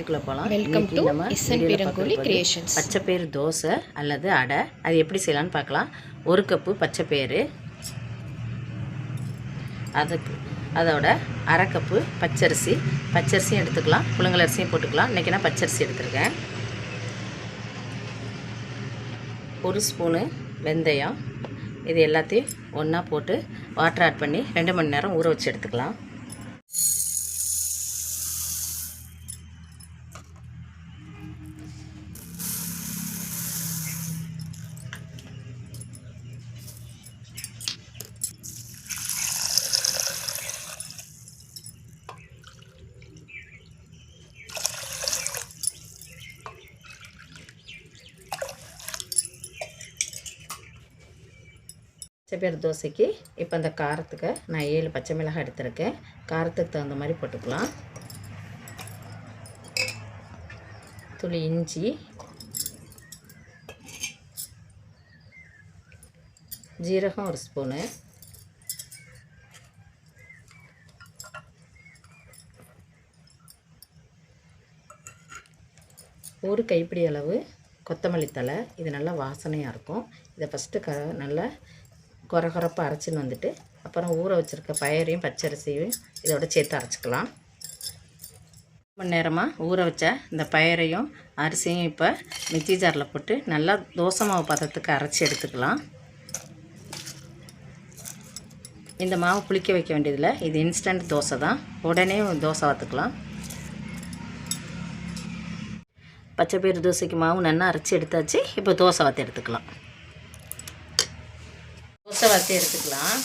இதுக்குள்ள போகலாம். Welcome to SN பெருங்கோழி கிரியேஷன்ஸ். பச்சைப்பயிறு தோசை அல்லது அடை, அது எப்படி செய்யலான்னு பார்க்கலாம். 1 கப்பு பச்சைப்பயிறு, அதோட 1/2 கப்பு பச்சரிசியும் எடுத்துக்கலாம், புழுங்கல் அரிசியும் போட்டுக்கலாம். இன்றைக்கி நான் பச்சரிசி எடுத்துருக்கேன். 1 ஸ்பூனு வெந்தயம். இது எல்லாத்தையும் ஒன்றா போட்டு வாட்டர் ஆட் பண்ணி 2 மணி நேரம் ஊற வச்சு எடுத்துக்கலாம். பச்சைப்பயிறு தோசைக்கு இப்போ அந்த காரத்துக்கு நான் 7 பச்சை மிளகாய் எடுத்திருக்கேன். காரத்துக்கு தகுந்த மாதிரி போட்டுக்கலாம். துளி இஞ்சி, ஜீரகம் 1 ஸ்பூனு, ஒரு கைப்பிடி அளவு கொத்தமல்லி தழை. இது நல்லா வாசனையாக இருக்கும். இதை ஃபஸ்ட்டு நல்லா கொரகொரப்பாக அரைச்சின்னு வந்துட்டு அப்புறம் ஊற வச்சுருக்க பயரையும் பச்சரிசியும் இதோட சேர்த்து அரைச்சிக்கலாம். 1 மணி நேரமாக ஊற வச்ச இந்த பயரையும் அரிசியும் இப்போ மிக்ஸி ஜாரில் போட்டு நல்லா தோசை மாவு பதத்துக்கு அரைச்சி எடுத்துக்கலாம். இந்த மாவு புளிக்க வைக்க வேண்டியதில்லை, இது இன்ஸ்டன்ட் தோசை தான், உடனே தோசை வாத்துக்கலாம். பச்சைப்பயிறு தோசைக்கு மாவு நல்லா அரைச்சி எடுத்தாச்சு. இப்போ தோசை வாத்து எடுத்துக்கலாம். தோசை வாத்து எடுத்துக்கலாம்.